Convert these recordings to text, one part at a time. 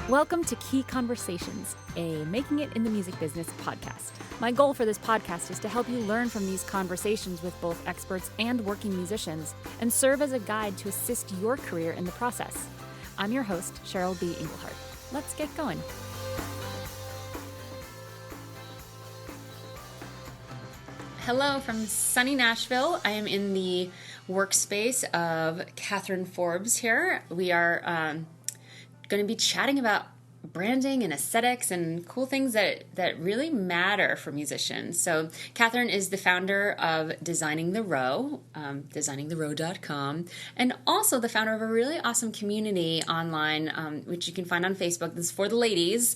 Welcome to Key Conversations, a Making It in the Music Business podcast. My goal for this podcast is to help you learn from these conversations with both experts and working musicians and serve as a guide to assist your career in the process. I'm your host, Cheryl B. Engelhardt. Let's get going. Hello from sunny Nashville. I am in the workspace of Catherine Forbes here. We are going to be chatting about branding and aesthetics and cool things that really matter for musicians. So Catherine is the founder of Designing the Row, designingtherow.com, and also the founder of a really awesome community online, which you can find on Facebook. This is for the ladies,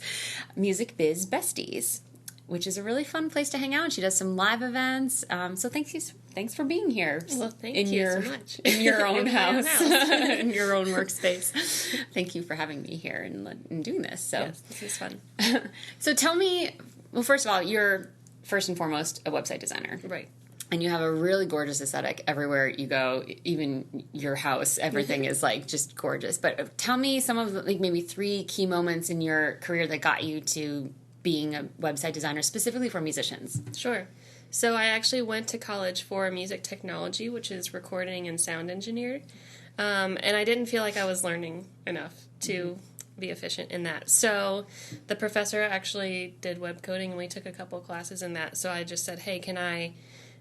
Music Biz Besties, which is a really fun place to hang out. She does some live events. So thanks for being here. Well, thank you so much. In your own house. In your own workspace. Thank you for having me here and doing this. So yes, this is fun. So tell me, well, first of all, you're first and foremost a website designer. Right. And you have a really gorgeous aesthetic everywhere you go, even your house. Everything is like just gorgeous. But tell me some of like maybe 3 key moments in your career that got you to being a website designer specifically for musicians. Sure. So I actually went to college for music technology, which is recording and sound engineering. And I didn't feel like I was learning enough to be efficient in that. So the professor actually did web coding, and we took a couple classes in that. So I just said, hey, can I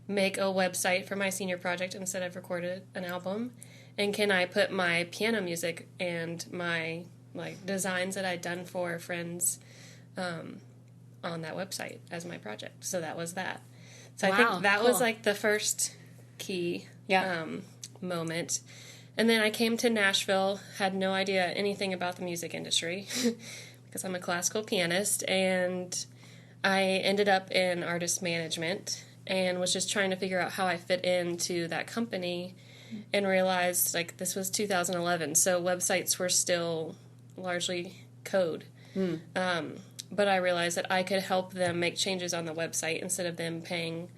make a website for my senior project instead of recorded an album? And can I put my piano music and my designs that I'd done for friends on that website as my project? So that was that. So wow, I think that was like the first key moment. And then I came to Nashville, had no idea anything about the music industry because I'm a classical pianist, and I ended up in artist management and was just trying to figure out how I fit into that company, and realized like this was 2011, so websites were still largely code. But I realized that I could help them make changes on the website instead of them paying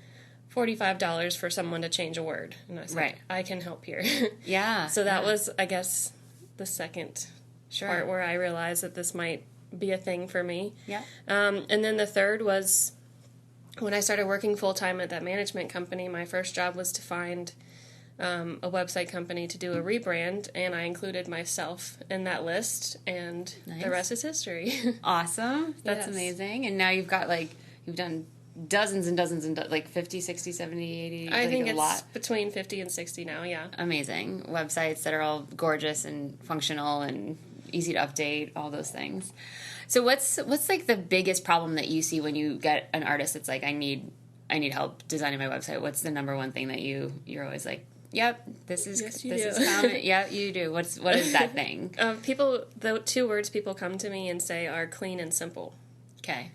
$45 for someone to change a word. And I said, right, I can help here. Yeah. So that was, I guess, the second part where I realized that this might be a thing for me. Yeah. And then the third was when I started working full-time at that management company, my first job was to find a website company to do a rebrand, and I included myself in that list, and the rest is history. Awesome. That's amazing. And now you've got you've done dozens and dozens and like 50, 60, 70, 80. I think a it's lot. Between 50 and 60 now, yeah. Amazing. Websites that are all gorgeous and functional and easy to update, all those things. So what's like the biggest problem that you see when you get an artist that's like, I need help designing my website? What's the number one thing that you're always like, yep, this is common. Yeah, you do. What is that thing? The 2 words people come to me and say are clean and simple. Okay.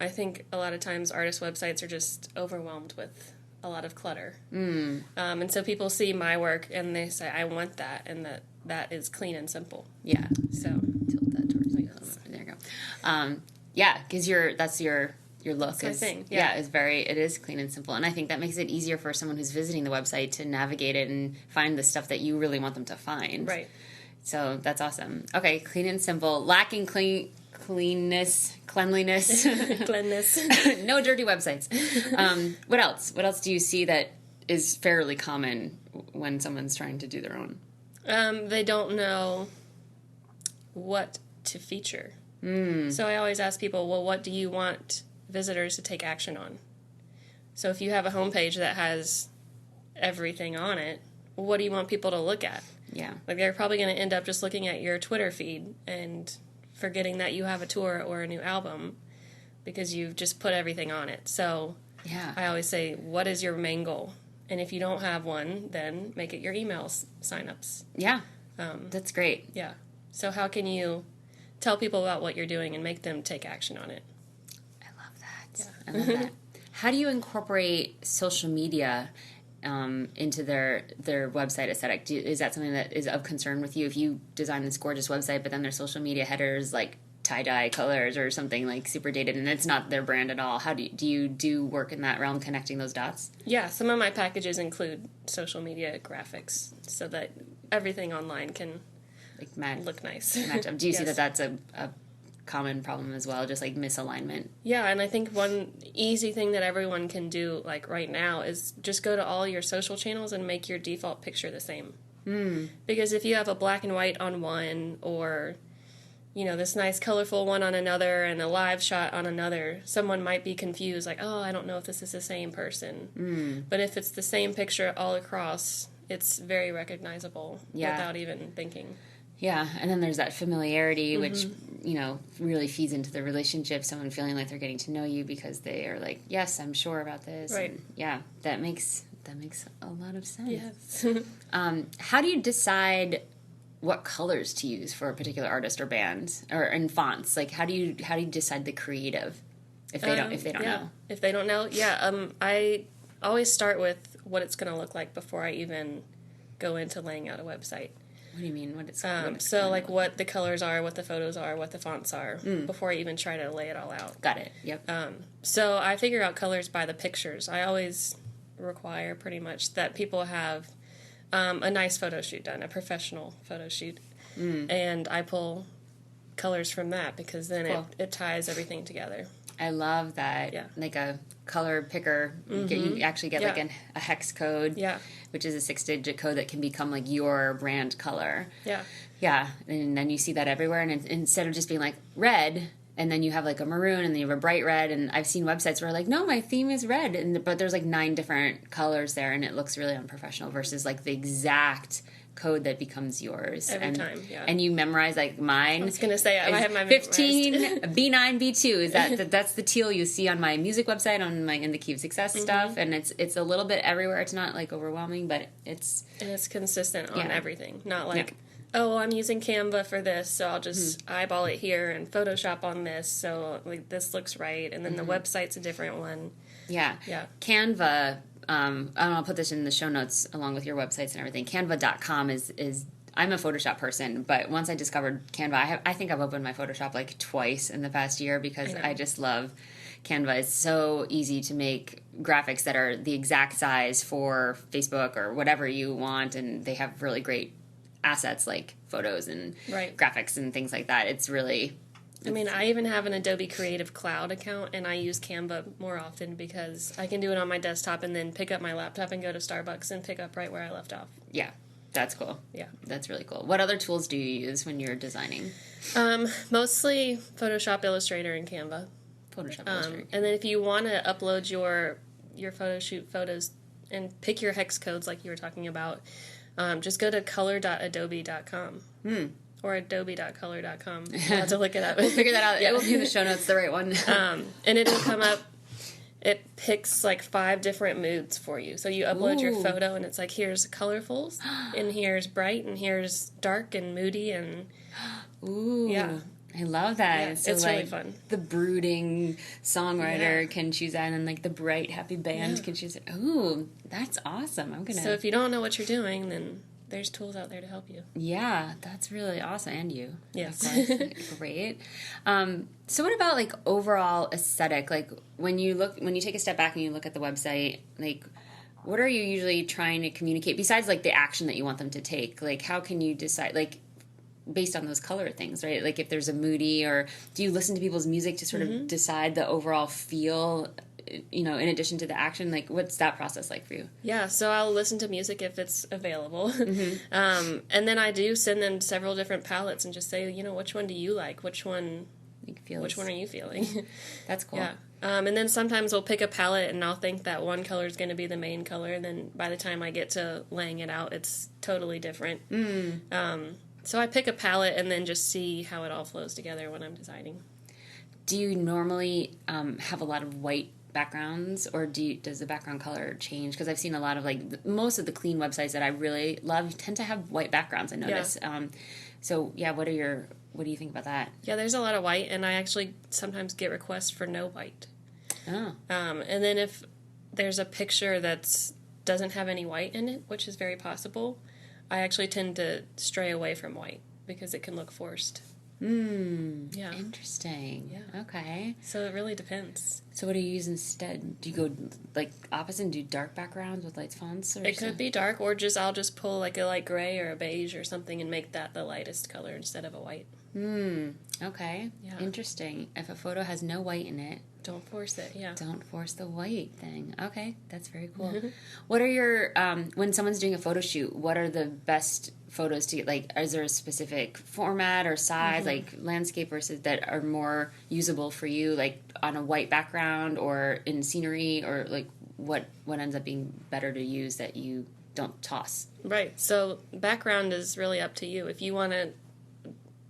I think a lot of times artist websites are just overwhelmed with a lot of clutter. And so people see my work and they say, I want that, and that is clean and simple. Yeah. So tilt that towards me. There you go. Yeah, because that's your look. That's my thing. Yeah, it is clean and simple. And I think that makes it easier for someone who's visiting the website to navigate it and find the stuff that you really want them to find. Right. So that's awesome. Okay, clean and simple. Lacking cleanliness. Cleanliness. No dirty websites. What else? What else do you see that is fairly common when someone's trying to do their own? They don't know what to feature. So I always ask people, well, what do you want visitors to take action on? So if you have a homepage that has everything on it, what do you want people to look at? Yeah. Like they're probably going to end up just looking at your Twitter feed and forgetting that you have a tour or a new album because you've just put everything on it. So yeah, I always say, what is your main goal? And if you don't have one, then make it your email signups. Yeah. That's great. Yeah. So how can you tell people about what you're doing and make them take action on it? I love that. Yeah. I love that. How do you incorporate social media into their website aesthetic? Is that something that is of concern with you? If you design this gorgeous website, but then their social media headers like tie-dye colors or something like super dated and it's not their brand at all, how do you do work in that realm connecting those dots? Yeah, some of my packages include social media graphics so that everything online can look nice. Match up. Do you see Yes. that that's a common problem as well, just like misalignment? Yeah, and I think one easy thing that everyone can do, like right now, is just go to all your social channels and make your default picture the same. Because if you have a black and white on one, or this nice colorful one on another, and a live shot on another, someone might be confused, like, oh, I don't know if this is the same person. But if it's the same picture all across, it's very recognizable without even thinking. Yeah, and then there's that familiarity, which, really feeds into the relationship, someone feeling like they're getting to know you because they are like, yes, I'm sure about this. Right. And yeah, that makes a lot of sense. Yes. How do you decide what colors to use for a particular artist or band, or in fonts? Like, how do you decide the creative if they don't know? If they don't know, I always start with what it's going to look like before I even go into laying out a website. What do you mean? What it's what the colors are, what the photos are, what the fonts are, before I even try to lay it all out. Got it. Yep. So I figure out colors by the pictures. I always require pretty much that people have a nice photo shoot done, a professional photo shoot, and I pull colors from that because then it ties everything together. I love that. Yeah. Like a color picker, you actually get like a hex code, which is a 6-digit code that can become like your brand color. Yeah, and then you see that everywhere, and instead of just being like red, and then you have like a maroon, and then you have a bright red, and I've seen websites where like, no, my theme is red, but there's like 9 different colors there, and it looks really unprofessional versus like the exact code that becomes yours every time. Yeah, and you memorize like mine. I was gonna say I have my 15 B9 B2 is that's the teal you see on my music website, on my In the Key of Success stuff, and it's a little bit everywhere. It's not like overwhelming, but it's consistent on everything. Not like oh, I'm using Canva for this, so I'll just eyeball it here and Photoshop on this, so like this looks right, and then the website's a different one. Yeah. Canva. I'll put this in the show notes along with your websites and everything. Canva.com is I'm a Photoshop person, but once I discovered Canva, I think I've opened my Photoshop like twice in the past year because I just love Canva. It's so easy to make graphics that are the exact size for Facebook or whatever you want, and they have really great assets like photos and graphics and things like that. It's really... I even have an Adobe Creative Cloud account, and I use Canva more often because I can do it on my desktop and then pick up my laptop and go to Starbucks and pick up right where I left off. Yeah, that's cool. Yeah. That's really cool. What other tools do you use when you're designing? Mostly Photoshop, Illustrator, and Canva. Photoshop, Illustrator. And then if you want to upload your photo shoot photos and pick your hex codes like you were talking about, just go to color.adobe.com. Or adobe.color.com. I'll have to look it up. We'll figure that out. It will be in the show notes, the right one. And it'll come up. It picks like 5 different moods for you. So you upload your photo, and it's like, here's colorfuls, and here's bright, and here's dark and moody, and yeah. I love that. Yeah, so it's like, really fun. The brooding songwriter can choose that, and like the bright, happy band can choose it. Ooh, that's awesome. I'm gonna. So if you don't know what you're doing, then there's tools out there to help you. Yeah, that's really awesome. And you. Yes. Great. So what about like overall aesthetic? Like when you take a step back and you look at the website, like what are you usually trying to communicate besides like the action that you want them to take? Like how can you decide, like based on those color things, right? Like if there's a moody, or do you listen to people's music to sort of decide the overall feel, in addition to the action? Like what's that process like for you? Yeah, so I'll listen to music if it's available. And then I do send them several different palettes and just say, which one do you like? Which one are you feeling? That's cool. Yeah. And then sometimes we'll pick a palette and I'll think that one color is going to be the main color, and then by the time I get to laying it out, it's totally different. So I pick a palette and then just see how it all flows together when I'm designing. Do you normally have a lot of white backgrounds, or does the background color change? Because I've seen a lot of most of the clean websites that I really love tend to have white backgrounds, I notice. Yeah. Yeah, there's a lot of white, and I actually sometimes get requests for no white. Oh. And then if there's a picture that doesn't have any white in it, which is very possible, I actually tend to stray away from white because it can look forced. Yeah. Interesting. Yeah. Okay. So it really depends. So what do you use instead? Do you go like opposite and do dark backgrounds with light fonts? Or It could be dark, or I'll just pull like a light gray or a beige or something and make that the lightest color instead of a white. Okay. Yeah. Interesting. If a photo has no white in it, Don't force it, yeah. don't force the white thing. Okay, that's very cool. What are your when someone's doing a photo shoot? What are the best photos to get? Like, is there a specific format or size, like landscape versus that are more usable for you, like on a white background or in scenery, or like what ends up being better to use that you don't toss? Right. So background is really up to you. If you want a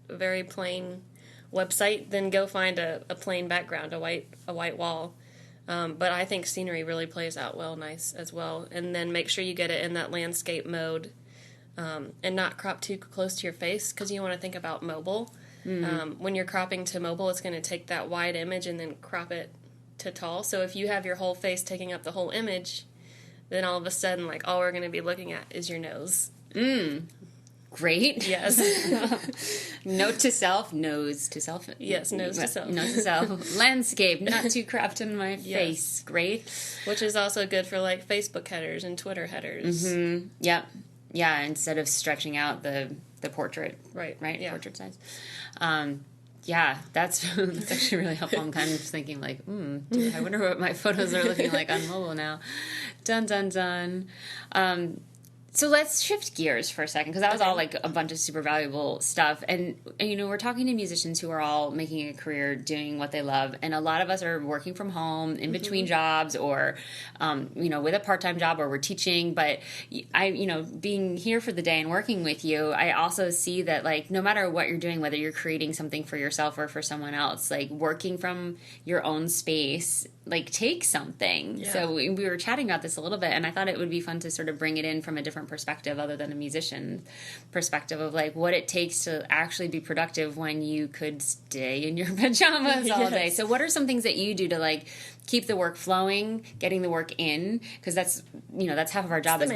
very plain website, then go find a plain background, a white wall. But I think scenery really plays out nice as well. And then make sure you get it in that landscape mode, and not crop too close to your face, because you want to think about mobile. When you're cropping to mobile, it's going to take that wide image and then crop it to tall. So if you have your whole face taking up the whole image, then all of a sudden, like, all we're going to be looking at is your nose. Great. Yes. Note to self, nose to self. Yes, nose to self. Nose to self. Landscape, not too cropped in my face. Great. Which is also good for, like, Facebook headers and Twitter headers. Yep. Yeah, instead of stretching out the portrait. Right. Right? Yeah. Portrait size. Yeah, that's actually really helpful. I'm kind of thinking like, I wonder what my photos are looking like on mobile now. Dun, dun, dun. So let's shift gears for a second, because that was all like a bunch of super valuable stuff. And, you know, we're talking to musicians who are all making a career doing what they love. And a lot of us are working from home in between jobs, or, you know, with a part-time job, or we're teaching. But being here for the day and working with you, I also see that, like, no matter what you're doing, whether you're creating something for yourself or for someone else, like, working from your own space, like, takes something. Yeah. So we were chatting about this a little bit, and I thought it would be fun to sort of bring it in from a different perspective other than a musician perspective of, like, what it takes to actually be productive when you could stay in your pajamas all day. So what are some things that you do to, like, keep the work flowing, getting the work in? Because that's half of our job, is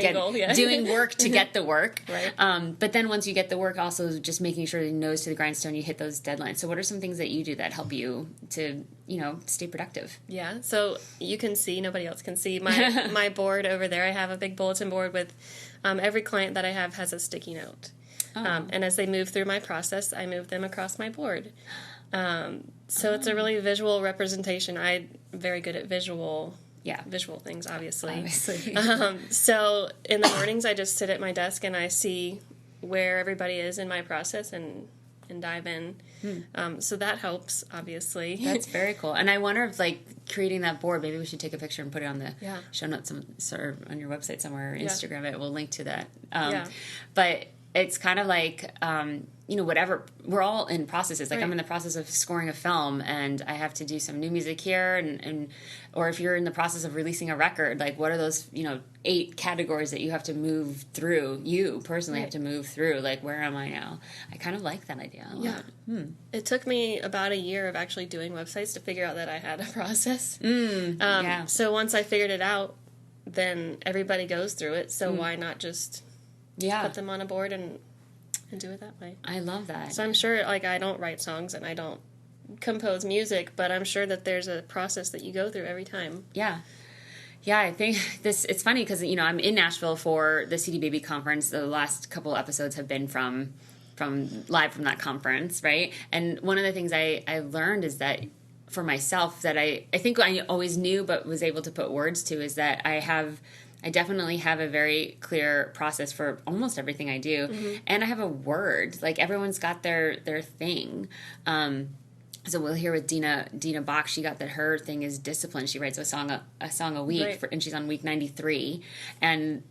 doing work to get the work. Right. But then once you get the work, also just making sure, nose to the grindstone, you hit those deadlines. So what are some things that you do that help you to, stay productive? Yeah. So you can see, nobody else can see my board over there. I have a big bulletin board with every client that I have has a sticky note. And as they move through my process, I move them across my board. So it's a really visual representation. I'm very good at visual things, obviously. So in the mornings, I just sit at my desk and I see where everybody is in my process and dive in. So that helps, obviously. That's very cool. And I wonder if, like, creating that board, maybe we should take a picture and put it on the show notes, or on your website somewhere, or Instagram it. We'll link to that. But it's kind of like, whatever, we're all in processes. Like, I'm in the process of scoring a film, and I have to do some new music here, and or if you're in the process of releasing a record, like, what are those, 8 categories that you have to move through? You personally have to move through, like, where am I now? I kind of like that idea a lot. It took me about a year of actually doing websites to figure out that I had a process. So once I figured it out, then everybody goes through it, so why not just put them on a board and do it that way. I love that. So I'm sure, like, I don't write songs and I don't compose music, but I'm sure that there's a process that you go through every time. Yeah, I think it's funny because, I'm in Nashville for the CD Baby conference. The last couple episodes have been from live from that conference, right? And one of the things I learned is that for myself, that I think I always knew but was able to put words to, is that I definitely have a very clear process for almost everything I do. And I have a word. Like, everyone's got their thing. So we'll hear with Dina Bach, she got that her thing is discipline. She writes a song a week, and she's on week 93. And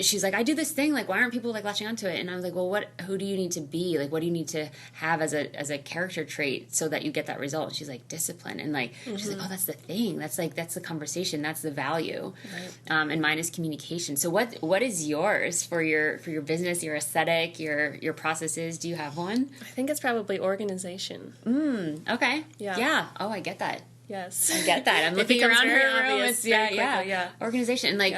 she's like, I do this thing, like, why aren't people, like, latching onto it? And I was like, well, who do you need to be? Like, what do you need to have as a character trait so that you get that result? And she's like, discipline. And, like, she's like, oh, that's the thing. That's the conversation. That's the value. Right. And mine is communication. So what is yours for your business, your aesthetic, your processes? Do you have one? I think it's probably organization. Okay. Yeah. Oh, I get that. Yes. I get that. I'm looking around her room. Organization. And, like,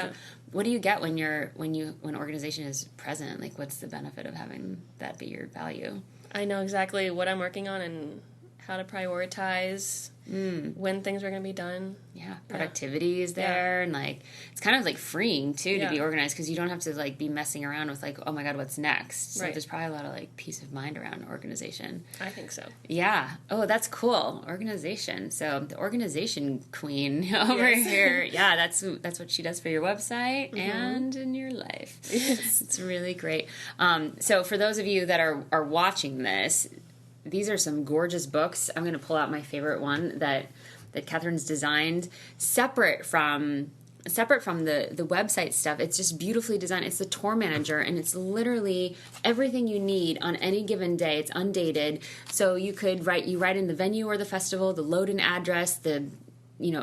what do you get when organization is present? Like, what's the benefit of having that be your value? I know exactly what I'm working on and how to prioritize when things are going to be done. Yeah, productivity is there, and like it's kind of like freeing too to be organized, because you don't have to like be messing around with like, oh my god, what's next. So there's probably a lot of like peace of mind around organization. I think so. Yeah. Oh, that's cool. Organization. So the organization queen over here. Yeah, that's what she does for your website and in your life. Yes. It's really great. So for those of you that are watching this, these are some gorgeous books. I'm going to pull out my favorite one that Catherine's designed, separate from the website stuff. It's just beautifully designed. It's the tour manager, and it's literally everything you need on any given day. It's undated, so you write in the venue or the festival, the load and address,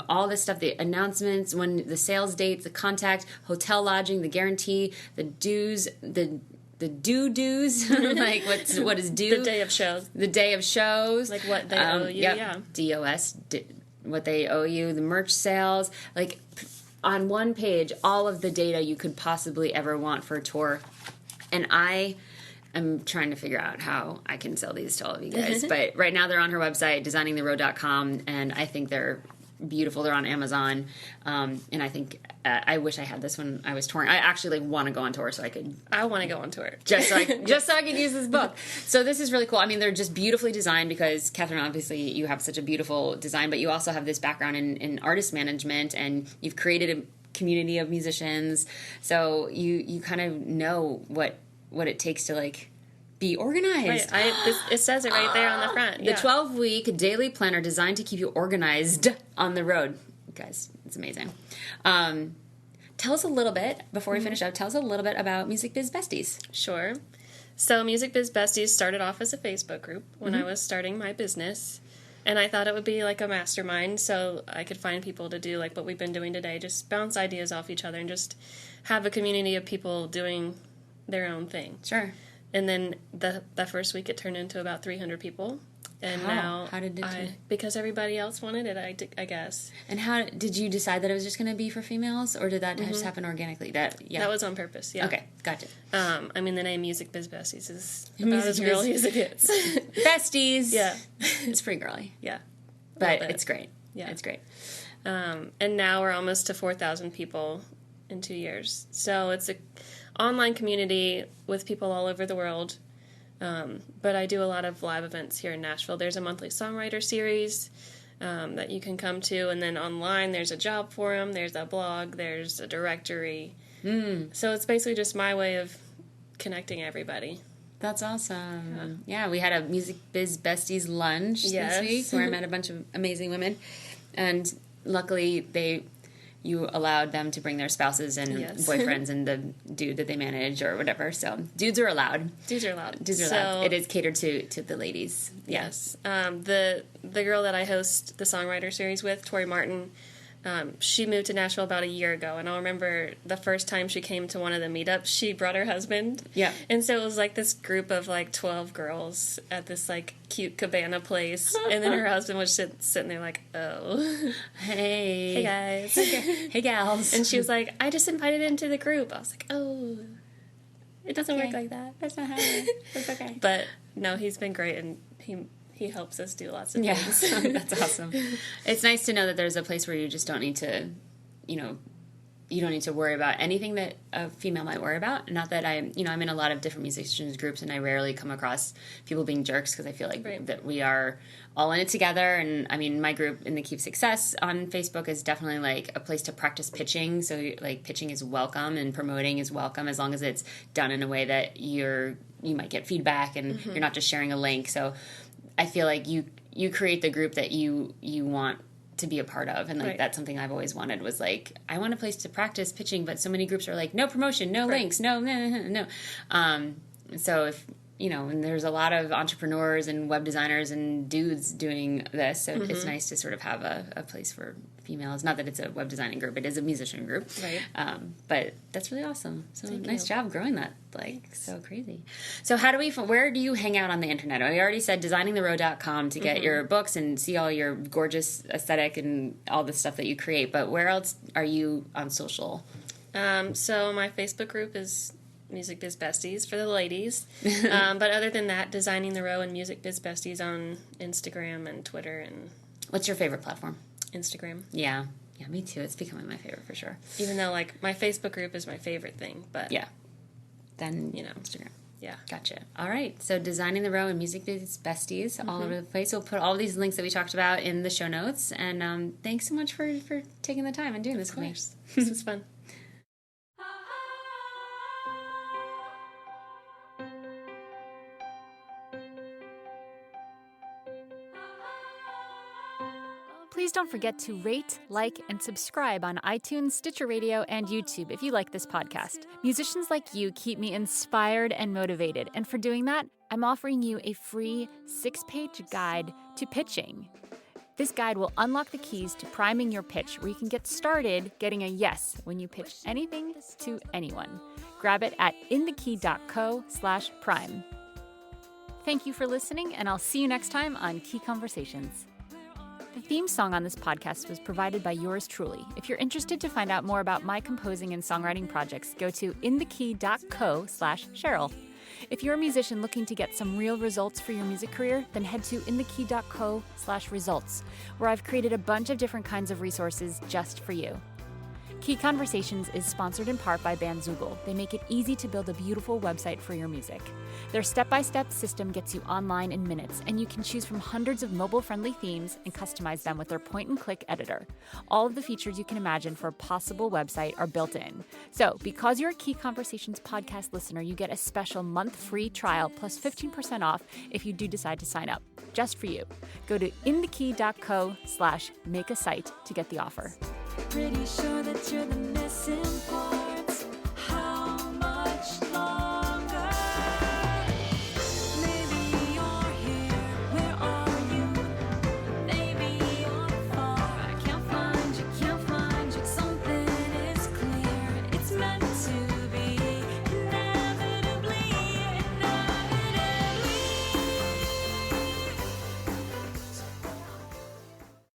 all this stuff, the announcements, when the sales dates, the contact, hotel lodging, the guarantee, the dues, the dues, like what is due? The day of shows. The day of shows. Like what they owe you, DOS, what they owe you, the merch sales. Like, on one page, all of the data you could possibly ever want for a tour. And I am trying to figure out how I can sell these to all of you guys. But right now they're on her website, designingtheroad.com, and I think they're beautiful. They're on Amazon, and I think I wish I had this when I was touring. I actually want to go on tour so I could. I want to go on tour just so I could use this book. So this is really cool. I mean, they're just beautifully designed because Catherine, obviously, you have such a beautiful design, but you also have this background in artist management, and you've created a community of musicians. So you kind of know what it takes to like be organized. Right. It says it right there on the front. The 12-week daily planner designed to keep you organized on the road. Guys, it's amazing. Tell us a little bit, before we finish up, tell us a little bit about Music Biz Besties. Sure. So Music Biz Besties started off as a Facebook group when I was starting my business. And I thought it would be like a mastermind so I could find people to do like what we've been doing today, just bounce ideas off each other and just have a community of people doing their own thing. Sure. And then the first week it turned into about 300 people. And now, how did it? Because everybody else wanted it, I guess. And how did you decide that it was just going to be for females, or did that just happen organically? That was on purpose. Yeah. Okay, gotcha. I mean, the name Music Biz Besties is about as girly as it gets. Besties. Yeah, it's pretty girly. Yeah, but it's great. Yeah, it's great. And now we're almost to 4,000 people in 2 years. So it's a online community with people all over the world. But I do a lot of live events here in Nashville. There's a monthly songwriter series that you can come to, and then online there's a job forum, there's a blog, there's a directory. So it's basically just my way of connecting everybody. That's awesome. Yeah, we had a Music Biz Besties lunch this week where I met a bunch of amazing women, and luckily you allowed them to bring their spouses and boyfriends and the dude that they manage or whatever. So dudes are allowed. Dudes are allowed. It is catered to the ladies. Yes. The girl that I host the songwriter series with, Tori Martin, she moved to Nashville about a year ago, and I'll remember the first time she came to one of the meetups, she brought her husband. Yeah. And so it was like this group of like 12 girls at this like cute cabana place, and then her husband was sitting there like, oh. Hey guys. Hey gals. And she was like, I just invited him to the group. I was like, oh, it doesn't work like that. That's not how it works. That's okay. But no, he's been great, and he helps us do lots of things. That's awesome. It's nice to know that there's a place where you just don't need to, you don't need to worry about anything that a female might worry about. Not that I'm in a lot of different musicians groups, and I rarely come across people being jerks, because I feel like that we are all in it together. And I mean, my group in the Keep Success on Facebook is definitely like a place to practice pitching. So like pitching is welcome and promoting is welcome, as long as it's done in a way that you might get feedback and you're not just sharing a link. So I feel like you create the group that you want to be a part of, and like that's something I've always wanted, was like, I want a place to practice pitching, but so many groups are like, no promotion, no links, no. So if and there's a lot of entrepreneurs and web designers and dudes doing this, so it's nice to sort of have a place for females. Not that it's a web designing group, it is a musician group, right? But that's really awesome. So nice job growing that, so crazy. So where do you hang out on the internet? I already said designingtheroad.com to get your books and see all your gorgeous aesthetic and all the stuff that you create, but where else are you on social? So my Facebook group is Music Biz Besties for the ladies. But other than that, Designing the Row and Music Biz Besties on Instagram and Twitter and... What's your favorite platform? Instagram. Yeah. Yeah, me too. It's becoming my favorite for sure. Even though, like, my Facebook group is my favorite thing, but... Yeah. Then, Instagram. Yeah. Gotcha. All right. So Designing the Row and Music Biz Besties all over the place. We'll put all these links that we talked about in the show notes. And thanks so much for taking the time and doing this with me. This was fun. Please don't forget to rate, like, and subscribe on iTunes, Stitcher Radio, and YouTube if you like this podcast. Musicians like you keep me inspired and motivated, and for doing that, I'm offering you a free 6-page guide to pitching. This guide will unlock the keys to priming your pitch, where you can get started getting a yes when you pitch anything to anyone. Grab it at inthekey.co/prime. Thank you for listening, and I'll see you next time on Key Conversations. The theme song on this podcast was provided by yours truly. If you're interested to find out more about my composing and songwriting projects, go to inthekey.co/Cheryl. If you're a musician looking to get some real results for your music career, then head to inthekey.co/results, where I've created a bunch of different kinds of resources just for you. Key Conversations is sponsored in part by Bandzoogle. They make it easy to build a beautiful website for your music. Their step-by-step system gets you online in minutes, and you can choose from hundreds of mobile-friendly themes and customize them with their point-and-click editor. All of the features you can imagine for a possible website are built in. So, because you're a Key Conversations podcast listener, you get a special month free trial plus 15% off if you do decide to sign up, just for you. Go to inthekey.co/make-a-site to get the offer. Pretty sure that you're the missing part.